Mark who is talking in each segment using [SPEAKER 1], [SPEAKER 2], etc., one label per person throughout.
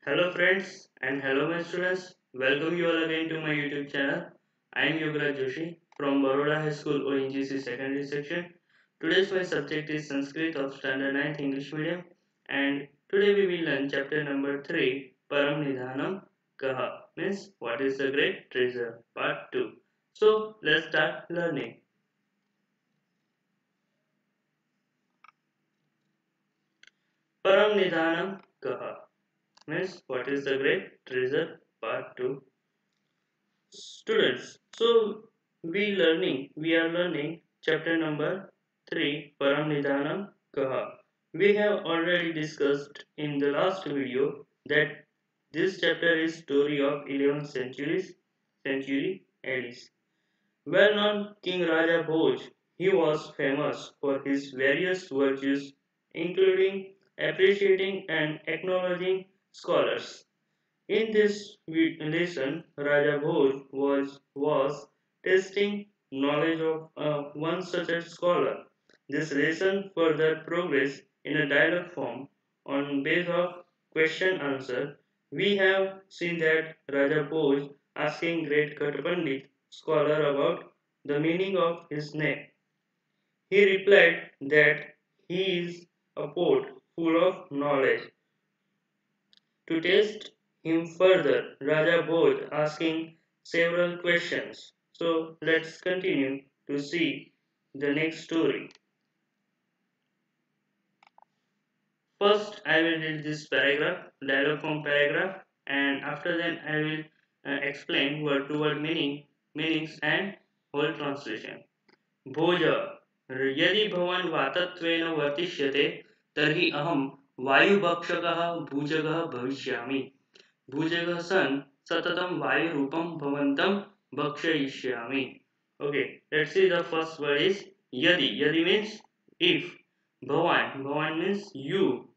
[SPEAKER 1] Hello friends and hello my students. Welcome you all again to my YouTube channel. I am Yogaraj Joshi from Baroda High School ONGC secondary section. Today's my subject is Sanskrit of Standard 9th English Medium and today we will learn chapter number 3 Param Nidhanam Kaha means what is the great treasure part 2. So let's start learning. Param Nidhanam Kaha means what is the great treasure part 2. Students, so we are learning chapter number 3 Paramnidhanam Kaha. We have already discussed in the last video that this chapter is story of 11th century Alice. Well known King Raja Bhoj, he was famous for his various virtues including appreciating and acknowledging scholars. In this lesson, Raja Bhoj was testing knowledge of one such a scholar. This lesson further progressed in a dialogue form on base of question answer. We have seen that Raja Bhoj asking great Khat Pandit scholar about the meaning of his name. He replied that he is a poet full of knowledge. To test him further, Raja Bhoj asking several questions. So let's continue to see the next story. First, I will read this paragraph, dialogue from paragraph, and after that I will explain word to word meanings and whole translation. भोज यदि भवान् वातत्वेन वर्तिष्यते तर्हि अहं वायुभक्षकः भुजगः भविष्यामि भुजगः सन् सततं वायुरूपं भवन्तं भक्षयिष्यामि. Okay, let's see the first word is yadi. Yadi means if. Bhavan means you.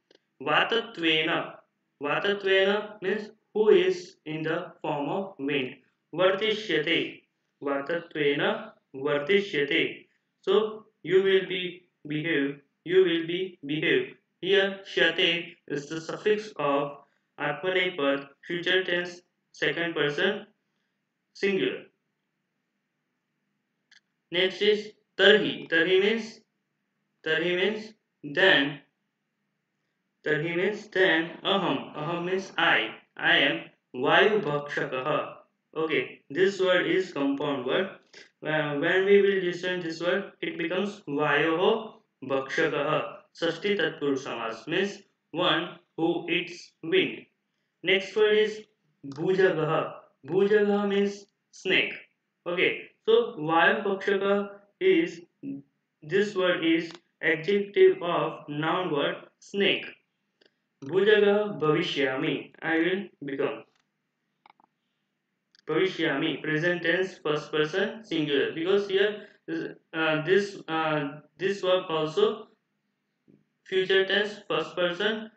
[SPEAKER 1] Vatatvena. Vatatvena means who is in the form of wind. Vartishyate. Vatatvena vartishyate. So you will be behave. You will be behave. Here shyate is the suffix of Atmanepad future tense second person singular. Next is tarhi. Tarhi means then. Tarhi means then. Aham. Aham means I. I am Vayu Bhakshakaha. Okay, this word is compound word. When we will listen this word, it becomes Vayoho Bhakshakaha. Sashti Tatpurusha Samas means one who eats wind. Next word is Bhujagaha. Bhujagaha means snake. Okay, so Vayu Bhakshaka is this word is adjective of noun word snake. Bhujaga bhavishyami. I will become. Bhavishyami. Present tense first person singular. Because here this verb also future tense first person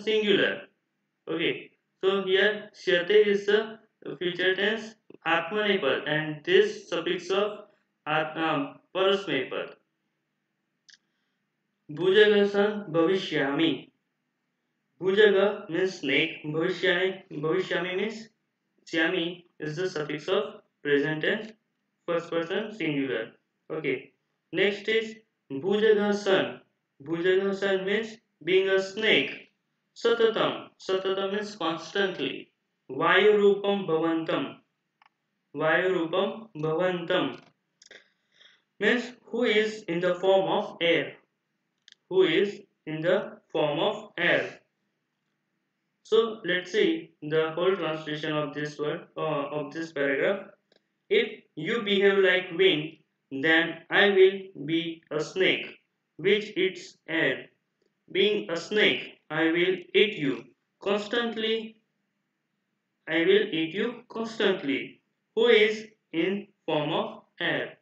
[SPEAKER 1] singular. Okay. So here Shyate is the future tense Atmanepad and this suffix of Parasmepad. Bhujagasan bhavishyami. Bhujaga means snake. Bhavishyami means Syami is the suffix of present tense first person singular. Okay. Next is Bhujaga San. Bhujaga San means being a snake. Satatam. Satatam means constantly. Vayurupam bhavantam. Vayurupam bhavantam means who is in the form of air. Who is in the form of air. So let's see the whole translation of this word of this paragraph. If you behave like wind, then I will be a snake which eats air. Being a snake, I will eat you constantly. I will eat you constantly. Who is in form of air?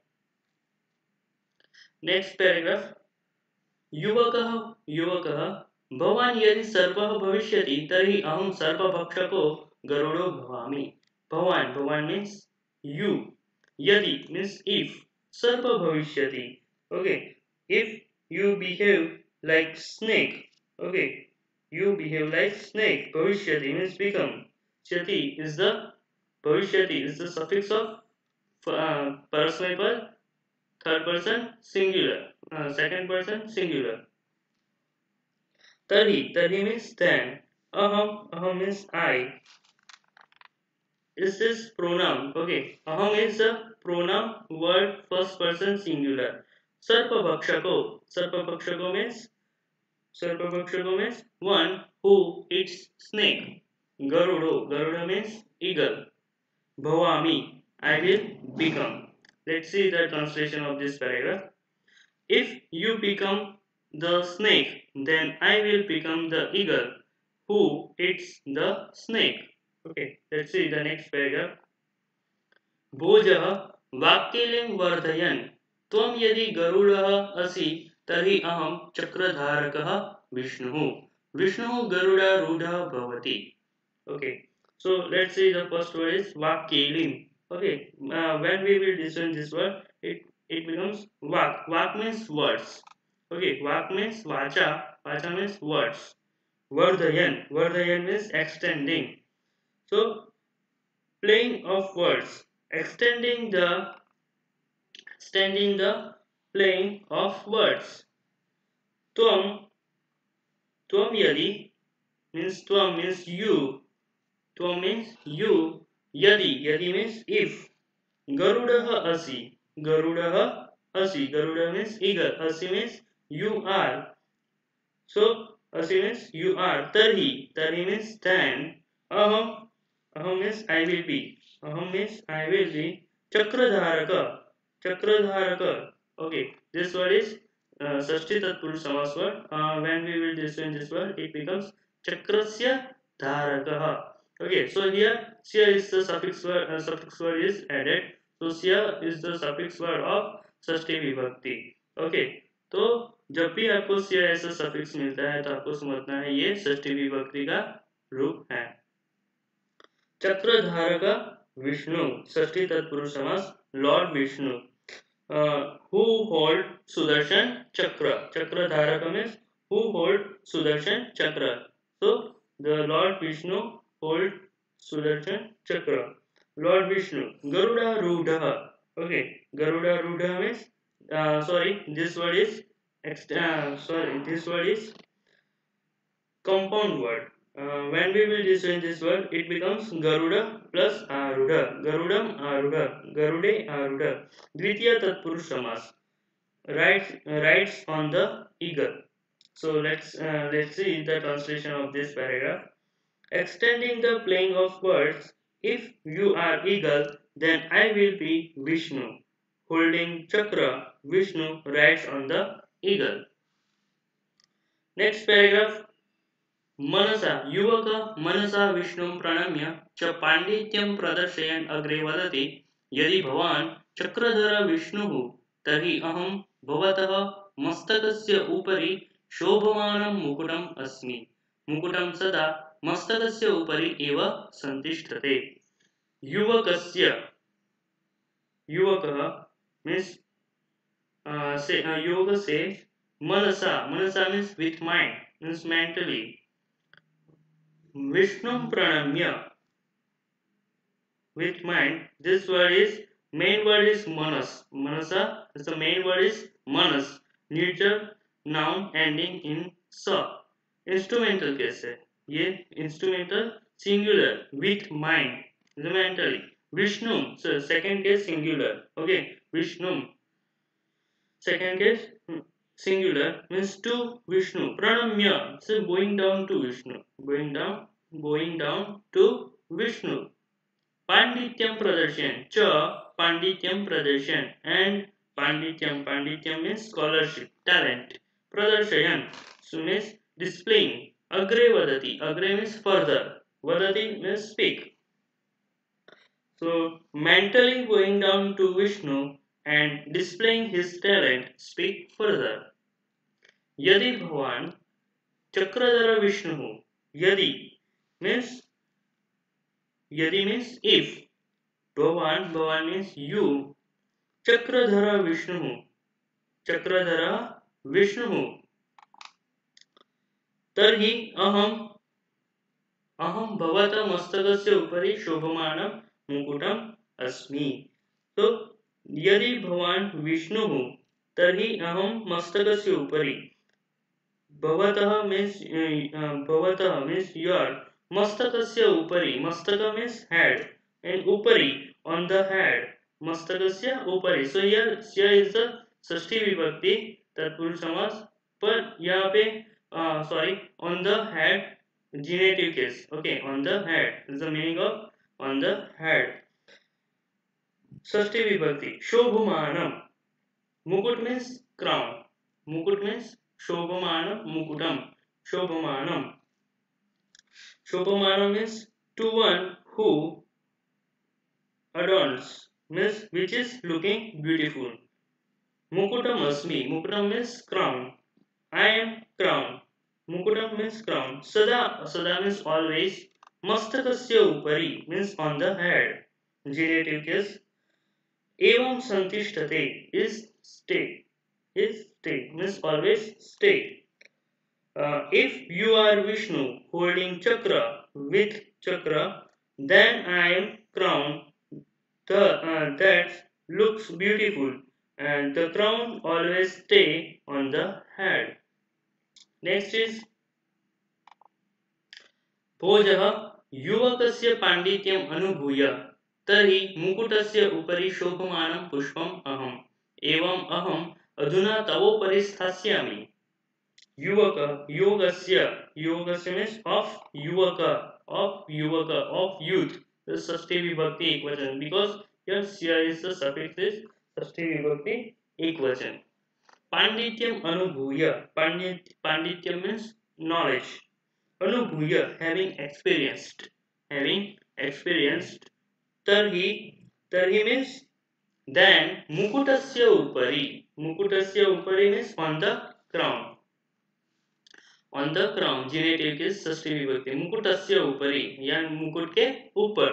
[SPEAKER 1] Next paragraph. युवकः युवकः भवान् यदि सर्पः भविष्यति तर्हि अहं सर्पभक्षको गरुडो भवामि. Bhavan means you. Yadi means if. Sarpa bhavishyati. Okay. If you behave like snake. Okay. You behave like snake. Bhavishyati means become. Chati is the Bhavishyati is the suffix of participle, third person singular, second person singular. Tarhi means then. Aham means I. Is this pronoun? Okay, aham is a pronoun word first person singular. Sarpabhakshako means one who eats snake. Garuda means eagle. Bhavami, I will become. Let's see the translation of this paragraph. If you become the snake, then I will become the eagle who eats the snake. Okay, let's see the next paragraph. भोजः वाक्कीलिं वर्धयन् त्वं यदि गरुडः असि तर्हि अहं चक्रधारकः विष्णुः विष्णुः गरुडारूढः भवति. Okay, so let's see the first word is vakkilim. Okay, when we will listen this word, it becomes vak. Vak means words. Okay, vak means vacha. Vacha means words. Vardhayan means extending. So playing of words, extending the playing of words. Tvam Tvam means you. Tvam means you. Yadi means if. Garudaha asi. Garuda means eagle. Asi means you are. So asi means you are. Tarhi means then. Aham means I will be. Aham means I will be. Chakradharaka. Okay, this word is Sashti Tatpurusha Samas word. When we will listen this word, it becomes Chakrasya Dharakaha. Okay, so here Sya is the suffix word is added. So Sya is the suffix word of Sashti Vibhakti. Okay, तो जब भी आपको Sya ऐसा suffix मिलता है तो आपको समझना है ये षष्ठी विभक्ति का रूप है. चक्रधारक विष्णु षष्ठी तत्पुरुष समास Lord Vishnu who hold Sudarshan Chakra. Chakradharaka means who hold Sudarshan Chakra. So the Lord Vishnu hold Sudarshan Chakra. Lord Vishnu. Garuda Rudha. Okay, Garuda Rudha means this word is this word is compound word. When we will listen this word, it becomes Garuda plus Arudha. Garudam Arudha. Garude Arudha. Dvitiya Tatpurush Samas. Rides on the eagle. So let's see the translation of this paragraph. Extending the playing of words, if you are eagle, then I will be Vishnu. Holding chakra, Vishnu rides on the eagle. Next paragraph. मनसा युवक मनसा विष्णुं प्रणम्य च पाण्डित्यं प्रदर्शयन् अग्रे वदति यदि भवान् चक्रधर विष्णुः तर्हि अहं भवतः मस्तकस्य उपरि शोभमानं मुकुटम् अस्मि. मुकुटं सदा मस्तकस्य उपरि एव संतिष्ठते. युवकस्य युवकः means युवक से मनसा means with mind means mentally. Vishnu Pranamya with mind. This word is main word is Manas. Manasa is the main word is Manas. Neutral noun ending in sa. Instrumental कैसे? ये instrumental singular with mind mentally. Vishnu so second case singular. Okay, Vishnu second case singular means to Vishnu. Pranamya so going down to Vishnu. Going down to Vishnu. Pandityam Pradarsan. Cha Pandityam Pradarsan. And Pandityam means scholarship, talent. Pradarsayan so means displaying. Agre Vadati. Agre means further. Vadati means speak. So mentally going down to Vishnu and displaying his talent, speak further. Yadi Bhavan Chakradhara Vishnu. Yadi means if. Bhavan means you. Chakradhara Vishnu. तर्हि अहं भवतः मस्तकस्य उपरि शोभमानं मुकुटम् अस्मि। तो यदि भवान् विष्णुः तर्हि अहं मस्तकस्य उपरि, भवतः means your, मस्तकस्य उपरि, मस्तक means head, and उपरि on the head, मस्तकस्य उपरि. So here is the षष्ठी विभक्ति तत्पुरुष समास, पर यहाँ पे sorry, on the head genitive case. Okay, on the head is the meaning of on the head. षष्ठी विभक्ति शोभमानम, मुकुट means crown, मुकुट means शोभमानम, मुकुटम शोभमानम. Shobhamanam means to one who adorns, means which is looking beautiful. Mukutam asmi, mukutam means crown. I am crown. Mukutam means crown. Sada means always. Mastakasya upari means on the head. Genitive case. Evam santishtate is stay. Is stay means always stay. If you are Vishnu holding chakra with chakra, then I am crown that looks beautiful, and the crown always stay on the head. Next is भोजः युवकस्य पाण्डित्यम् अनुभूय तर्हि मुकुटस्य उपरि शोभमानं पुष्पम् अहम् एवम् अहम् अधुना तवोपरि स्थास्यामि. युवकस्य means of youth. The षष्ठी विभक्ति एकवचन, because here is the suffix is षष्ठी विभक्ति एकवचन. पांडित्यम अनुभूय, पांडित्यम means knowledge, अनुभूय having experienced, तर्हि means then, मुकुटस्य उपरि means on the crown. On the crown, genitive is षष्ठी विभक्ति. मुकुटस्य उपरि या मुकुट के ऊपर.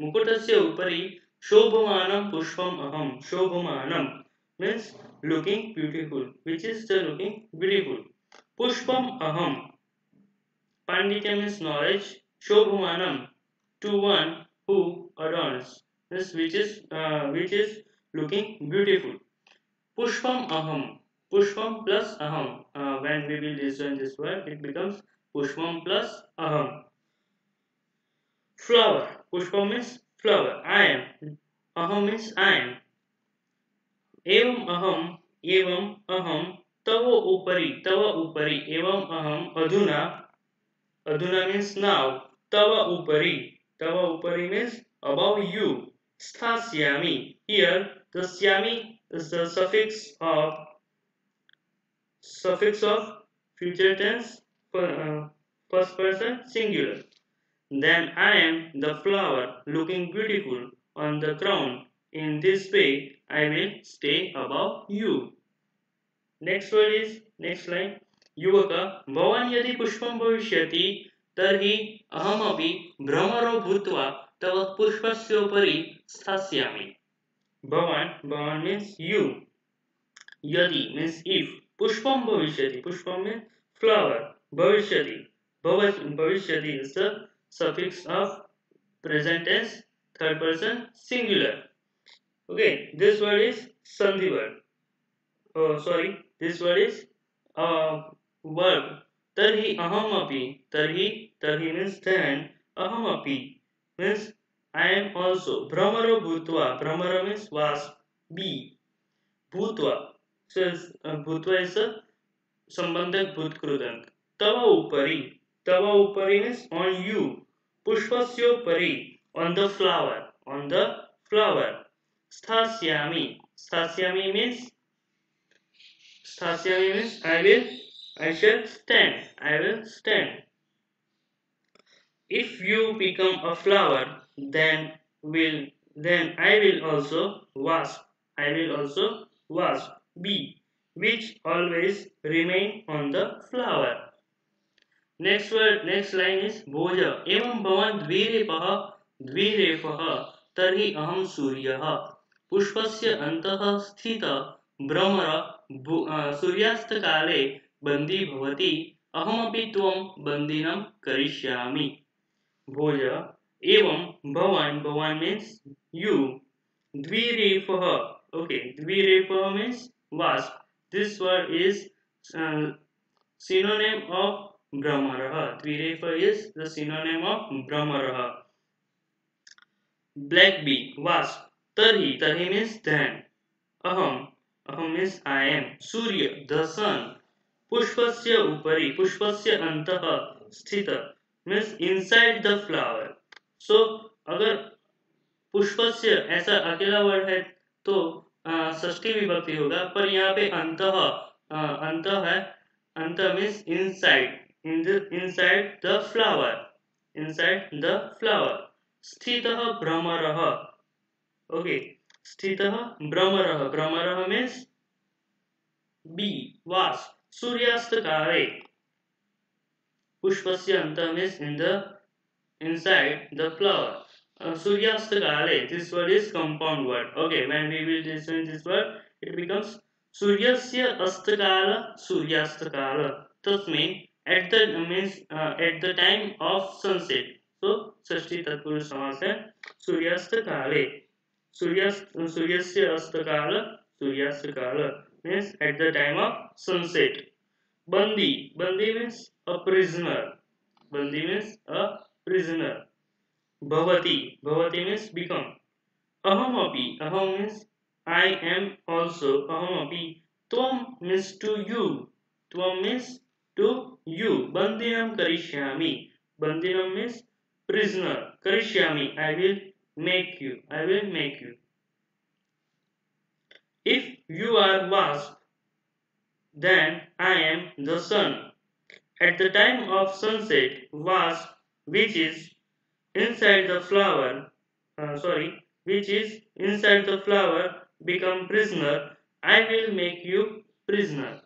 [SPEAKER 1] मुकुटस्य उपरि शोभमानं पुष्पम अहम. शोभमानं means looking beautiful, which is the looking beautiful. पुष्पम अहम, पांडित्य means knowledge. शोभमानं to one who adorns, means which is looking beautiful. Pushpam aham, pushpam plus aham. When we will disjoin this word, it becomes pushpam plus aham. Flower, pushpam means flower. I am, aham means I am. Evam aham तव उपरि एवं अहम अधुना means now. तव उपरि means above you. स्थास्यामि, here the syami is the suffix of future tense, first person singular. Then I am the flower looking beautiful on the crown. In this way I will stay above you. Next word is, next line, युवक भवान् यदि पुष्पं भविष्यति तर्हि अहमपि भ्रमरो भूत्वा तव पुष्पस्योपरि स्थास्यामि. भवान् means you, यदि means if, पुष्पम भविष्यति, पुष्पम means flower, भविष्यति is the suffix of present tense, third person singular. Okay, this word is sandhi word. This word is verb. Tarhi ahamapi, tarhi means then, ahamapi means I am also. Brahmaro bhutva, brahmaro means was, be. Bhutva, so bhutva is a संबंधक भूतकृदंत. तव उपरि means on you. पुष्पस्योपरि on the flower. स्थास्यामि means I shall stand. If you become a flower, then I will also wasp, bee, which always remain on the flower. Next line is भोज एवं भवान् द्विरेफः तर्हि अहं सूर्यः पुष्पस्य अन्तः स्थितः भ्रमर सूर्यास्तकाले बन्दी भवति अहमपि त्वं बन्दिनं करिष्यामि भोज एवं भवान् भवान् means you द्विरेफः okay द्विरेफः means wasp this word is uh, synonym of भ्रमरः द्विरेफः is the synonym of भ्रमरः black bee wasp tarhi means then aham means I am surya the sun पुष्पस्य उपरि पुष्पस्य अन्तः स्थित means inside the flower so अगर पुष्पस्य ऐसा अकेला word है तो षष्ठी विभक्ति होगा पर यहाँ पे अंत है अंत means inside inside the flower inside the flower स्थितः भ्रमरः ओके स्थितः भ्रमरः भ्रमरः मीन्स बी वास सूर्यास्तकाले पुष्पस्य अंत means in the inside the flower Suryastakale, this word is compound word. Okay, when we will listen this word, it becomes Suryasya Astakala Suryastakala. Tasmin at the means at the time of sunset. So Sashti Tatpurusha Samas hai Suryastakale. Suryasya Astakala Suryastakala means at the time of sunset. Bandi. Bandi means a prisoner. Bandi means a prisoner. Bhavati. Bhavati means become. Ahamapi. Aham means I am also. Ahamapi. Tvam means to you. Tvam means to you. Bandinam karishyami. Bandinam means prisoner. Karishyami. I will make you. I will make you. If you are wasp, then I am the sun. At the time of sunset, wasp, which is inside the flower, which is inside the flower, become prisoner. I will make you prisoner.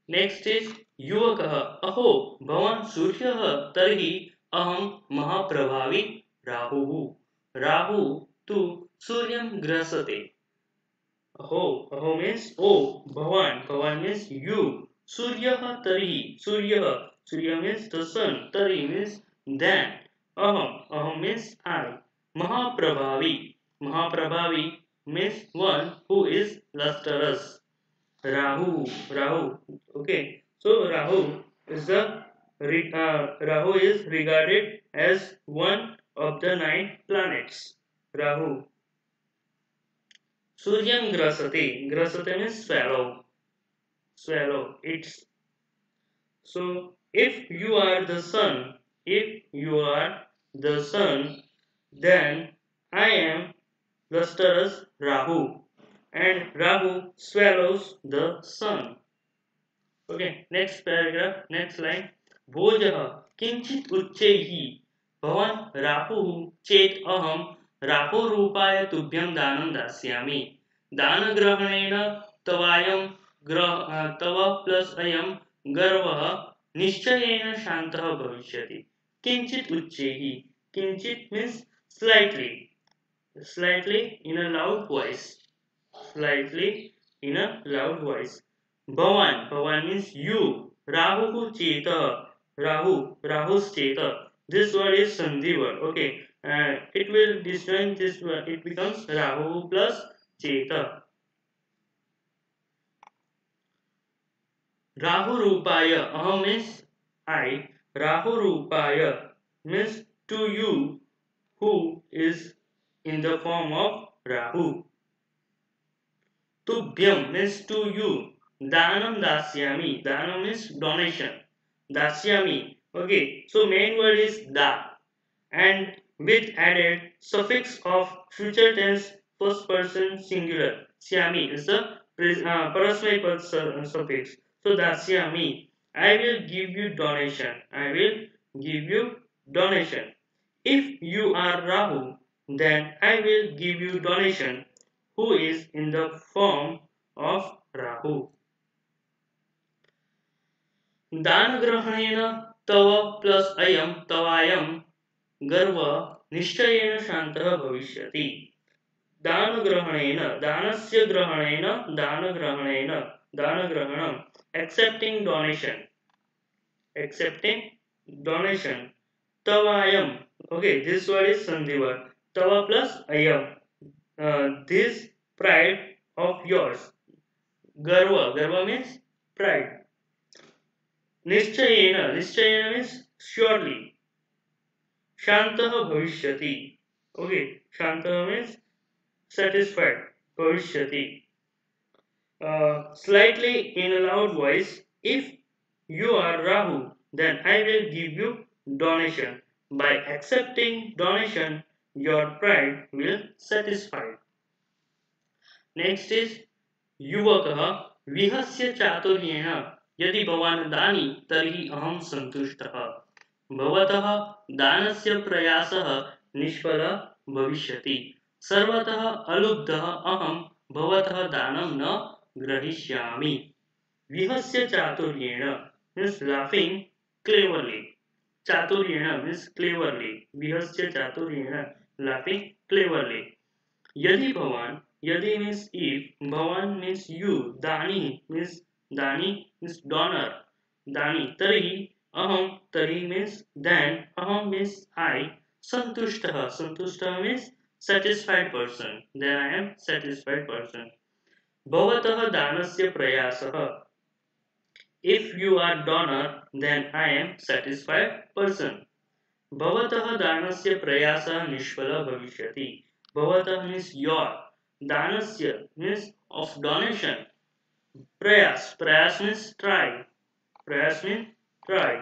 [SPEAKER 1] Next is युवकः अहो भवान् सूर्यः तर्हि अहं महाप्रभावी राहुः राहु तु सूर्यं ग्रसते अहो means oh bhavan means you surya means the sun tari means then aham means I mahaprabhavi means one who is lustrous rahu okay so rahu is regarded as one of the 9 planets rahu Suryam grasate. Grasate means swallow. It's so if you are the sun, then I am lustrous Rahu, and Rahu swallows the sun. Okay, next paragraph, next line. भोजः किंचित उच्चैः भवान् राहुः चेत् अहं राहुरूपाय तुभ्यं दानं दास्यामि दानग्रहणेन तव plus अयं गर्वः निश्चयेन शान्तः भविष्यति किंचित उच्चैः किंचित means slightly in a loud voice Bhavan means you Rahu cheta Rahu's cheta this word is sandhi word okay it will disjoin this word it becomes Rahu plus cheta Rahu Rupaya aham means I Rahu Rupaya means to you who is in the form of Rahu Tubhyam means to you Danam dasyami. Danam means donation. Dasyami. Okay. So main word is da. And with added suffix of future tense first person singular. Syami is the parasmay suffix. So dasyami. I will give you donation. I will give you donation. If you are Rahu, then I will give you donation. Who is in the form of Rahu. दानग्रहणेन तव plus अयं तवायं गर्व निश्चयेन शान्तः भविष्यति दानग्रहणेन दानस्य ग्रहणेन दानग्रहणेन दानग्रहणम accepting donation tavayam. Okay, this word is sandhi word. Tava plus ayam. This pride of yours. Garva means pride. Nischayena means surely. Shantah bhavishyati. Okay, shantah means satisfied. Bhavishyati. Slightly in a loud voice, if you are Rahu, then I will give you donation. By accepting donation, your pride will satisfy. Next is युवकः विहस्य चातुर्येण यदि भवान् दानी तर्हि अहं सन्तुष्टः भवतः दानस्य प्रयासः निष्फलः भविष्यति सर्वतः अलुब्धः अहं भवतः दानं न ग्रहीष्यामि विहस्य चातुर्येण means laughing cleverly चातुर्येण means cleverly विहस्य चातुर्येण laughing cleverly यदि भवान यदि means if Bhawan means you dani means donor dani tari means then aham means I santushtah means satisfied person then I am satisfied person bhavatah danasya prayasah if you are donor then I am satisfied person भवतः दानस्य प्रयासः निष्फलः भविष्यति भवतः means your दानस्य means of donation प्रयास means try प्रयास means try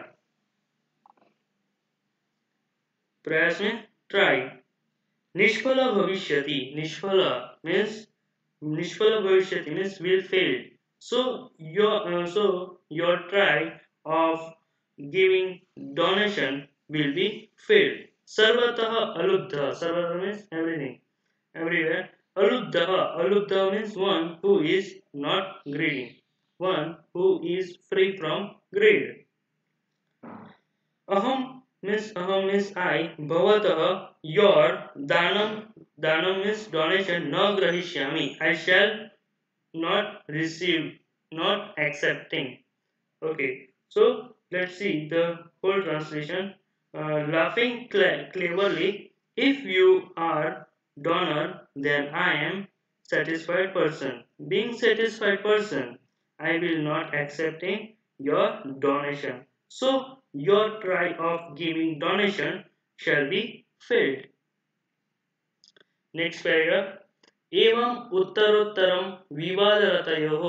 [SPEAKER 1] निष्फलः भविष्यति निष्फलः भविष्यति means will fail so your try of giving donation will be failed. Sarvatah alubdha. Sarvatah means everything, everywhere. Alubdha means one who is not greedy, one who is free from greed. Aham means I. Bhavatah your danam means donation. Na grahishyami I shall not receive, not accepting. Okay, so let's see the whole translation. Laughing cleverly, if you are donor, then I am satisfied person. Being satisfied person, I will not accepting your donation. So your try of giving donation shall be failed. Next paragraph. एवं उत्तरोत्तरं विवादरतयोः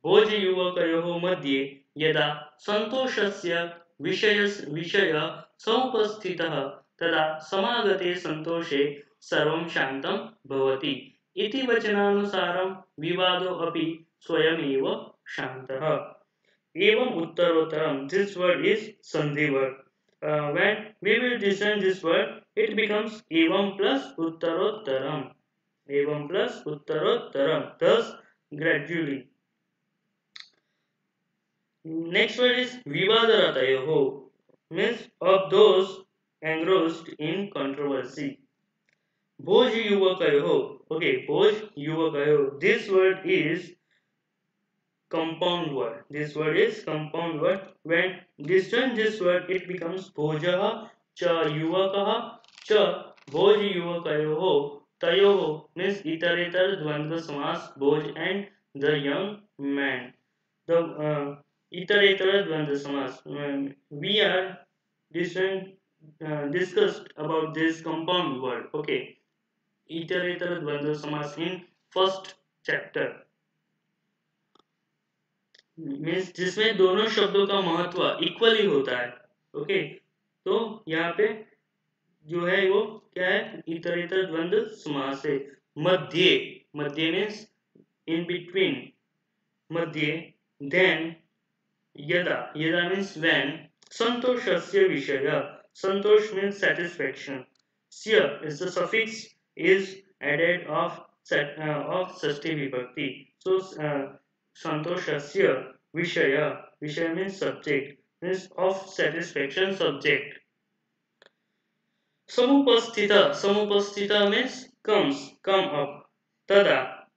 [SPEAKER 1] भोजयुवकयोः मध्ये यदा सन्तोषस्य विषयः समुपस्थितः तदा समागते सन्तोषे सर्वं शान्तं भवति इति वचनानुसारं विवादो अपि स्वयमेव शान्तः एवं उत्तरोत्तरं this word is sandhi word when we will discern this word it becomes evam plus uttarottaram evam plus uttarottaram thus gradually next word is vivadaratayoho means of those engrossed in controversy bhoj yuvakayoho okay bhoj yuvakayoho this word is compound word this word is compound word when distant this word it becomes bhojah cha yuvakah cha bhoj yuvakayoho tayoho means iterator dvandva samas bhoj and the young man the iterator dvandva samas we are distant discussed about this compound word okay iterator dvandva samas in first chapter means जिसमें दोनों शब्दों का महत्व equally होता है okay तो यहाँ पे जो है वो क्या है इतरेतर द्वंद्व समास है मध्य मध्य मीन्स इन बिटवीन मध्य देन यदा मीन्स व्हेन संतोषस्य विषय संतोष मीन्स satisfaction स्य is the suffix is added of षष्ठी विभक्ति so संतोषस्य विषय means subject means of satisfaction subject samupasthita means come up tada.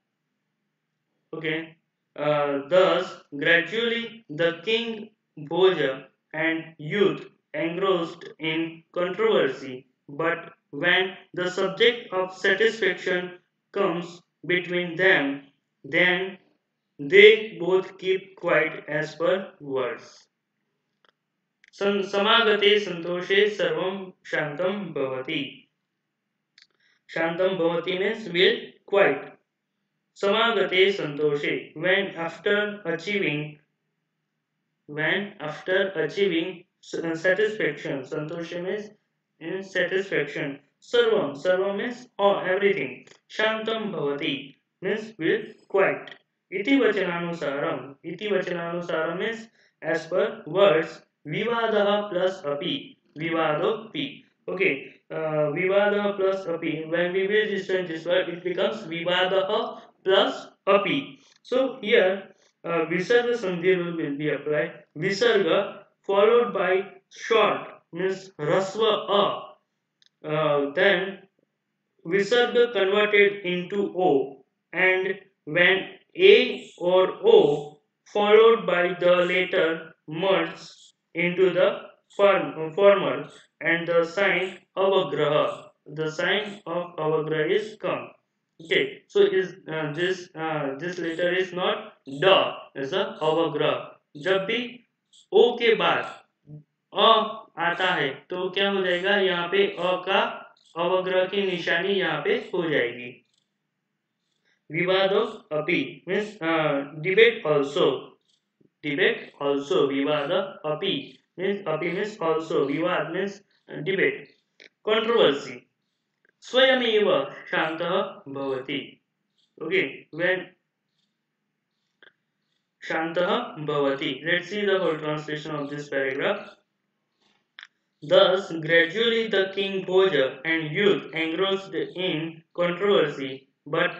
[SPEAKER 1] Okay. Thus, gradually, the king Bhoja and youth engrossed in controversy, but when the subject of satisfaction comes between them, then they both keep quiet as per words. समागते संतोषे सर्वं शांतं भवति. Shantam bhavati means will quiet. Samagate santoshe when after achieving satisfaction. Santoshe means in satisfaction. Sarvam means all everything. Shantam bhavati means will quiet. Iti vachananusaram means as per words. Vivadaha plus api. Vivado pi. Okay. Vivadaha plus api. When we will distance this word, it becomes Vivadaha plus api. So here Visarga sandhi rule will be applied. Visarga followed by short means rasva a. Then Visarga converted into O, and when A or O followed by the letter merged into the former, and the sign avagraha. The sign of avagraha is come. Okay, so is this letter is not da, is a avagraha. जब भी ओ के बाद अ आता है तो क्या हो जाएगा, यहाँ पे अ का अवग्रह की निशानी यहाँ पे हो जाएगी. विवादो अपि means debate also विवाद अपि means also विवाद means debate. Controversy स्वयमेव शान्तः भवति. Okay, when शान्तः भवति. Let's see the whole translation of this paragraph. Thus, gradually the king Bhoja and youth engrossed in controversy, but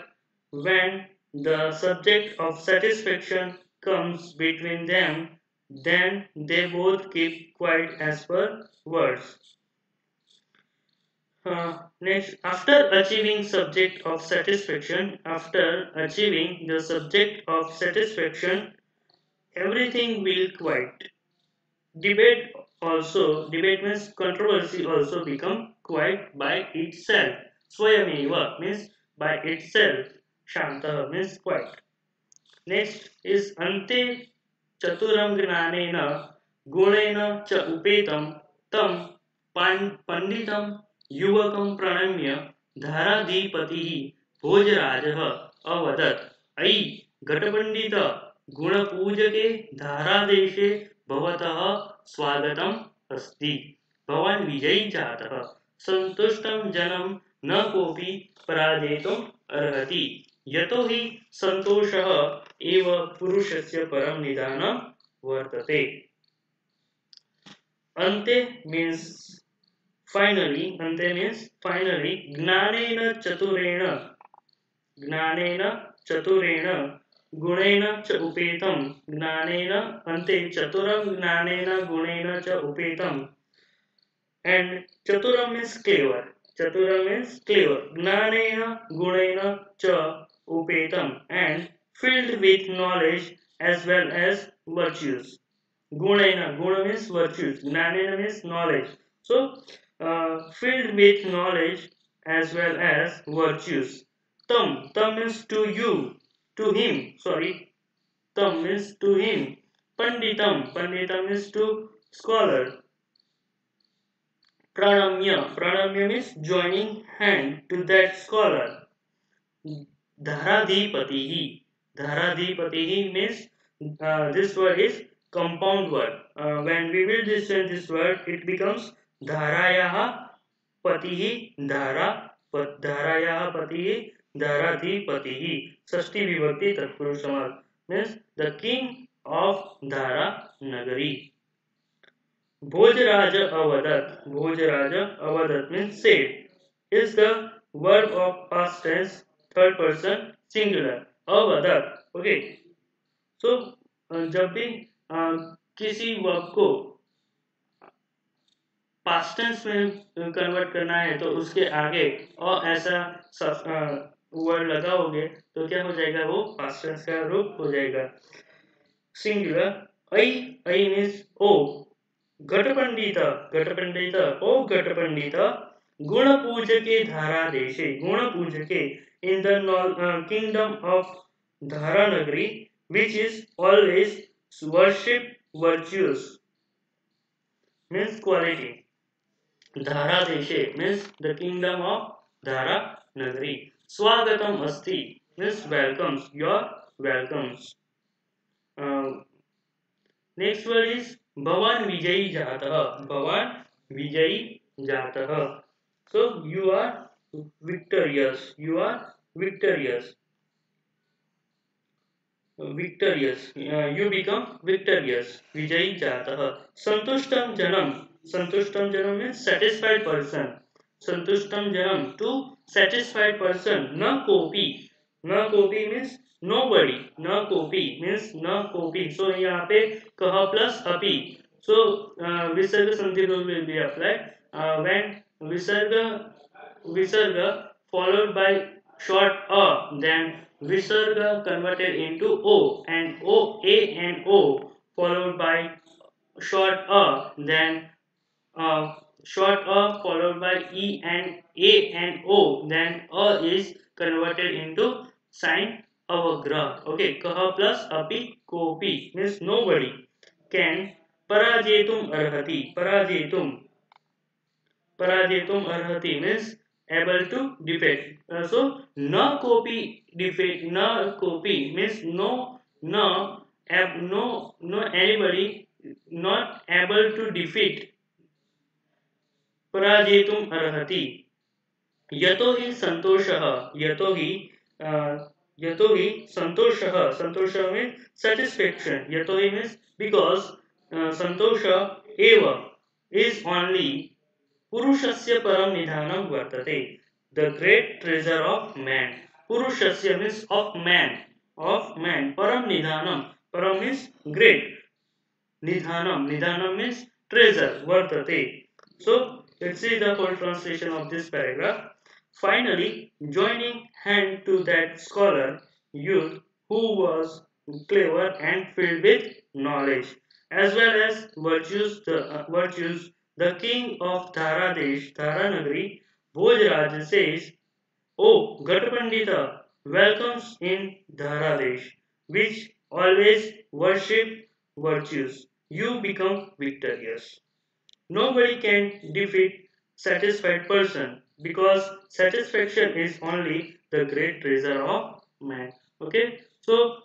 [SPEAKER 1] when the subject of satisfaction comes between them, then they both keep quiet as per words. Next, after achieving the subject of satisfaction, everything will quiet. Debate means controversy also become quiet by itself. Swayameva means by itself. Shanta means quiet. Next is ante chaturam gnanena gunena cha upetam tam panditam yuvakam pranamya dharadipatihi bhojrajah avadat ai घटपंडित गुणपूजके धारादेशे भवतः स्वागतम् अस्ति. भवान् विजयी जातः. संतुष्टं जनं न कोऽपि पराजेतुम् अर्हति. यतो हि संतोषः एव पुरुषस्य परं निधानं वर्तते. अन्ते means finally. Ante means finally. ज्ञानेन चतुरेण गुणेन च उपेतम. ज्ञानेन अन्ते चतुरम ज्ञानेन गुणेन च उपेतम. And chaturam means clever. Gnanena gunena cha upetam, and filled with knowledge as well as virtues. Guna means virtues. Gnanena means knowledge. So filled with knowledge as well as virtues. Tam means to you, to him. Sorry, tam means to him. Panditam means to scholar. Pranamya means joining hand to that scholar. Dharadhipatihi means this word is compound word. When we will distance this word, it becomes dharayaha patihi dharadhipatihi. Sashti vibhakti tatpurush samad means the king of Dhara Nagari. Bhojaraja Avadat means said, is the verb of past tense, third person singular. Avadat. Okay. So जब भी किसी verb को past tense में convert करना है तो उसके आगे और ऐसा वर्ड लगाओगे तो क्या हो जाएगा, वो पास्ट टेंस का रूप हो जाएगा। सिंगुलर, ऐ मीन्स ओ, घटपंडित, घटपंडित, ओ घटपंडित, गुणपूजके धारादेशे, गुणपूजके in the kingdom of Dharanagari, which is always worship virtues, means quality. Dharadeshe means the kingdom of Dharanagari. Swagatam asti means welcomes, your welcomes. Uh, Next word is Bhavan Vijayi Jatah. Bhavan Vijayi Jatah. So you are victorious. You are victorious. Victorious. You become victorious. Vijayi Jatah. Santushtam Janam. Santushtam Janam means satisfied person. Santushtam Janam, to satisfied person. Na kopi. Na kopi means nobody. Na kopi means na kopi. So यहाँ पे कहा plus api. So visarga संधि rule will be applied when visarga followed by short a, then visarga converted into o, and o, a and o followed by short a, then uh, short a followed by e and a and o, then a is converted into sign avagrah. Okay, kaha plus api kopi means nobody can parajetum arhati. Parajetum arhati means able to defeat. So na kopi defeat, na kopi means no anybody not able to defeat पराजेतुम अर्हति। यतो हि संतोषः, यतो हि संतोषः, संतोषः means satisfaction, यतो हि means because संतोषः एव is only पुरुषस्य परम निधानं वर्तते, the great treasure of man. पुरुषस्य means of man, param nidhanam, param means great, nidhanam means treasure, vartate. So let's see the whole translation of this paragraph. Finally, joining hand to that scholar youth who was clever and filled with knowledge as well as virtues, the king of Dharadesh, Dharanagari, Bhojraj says, "O Gatapandita, welcomes in Dharadesh, which always worship virtues. You become victorious. Nobody can defeat satisfied person because satisfaction is only the great treasure of man." Okay, so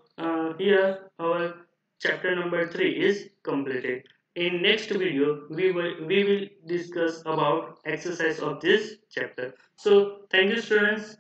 [SPEAKER 1] here our chapter number 3 is completed. In next video we will discuss about exercise of this chapter. So thank you students.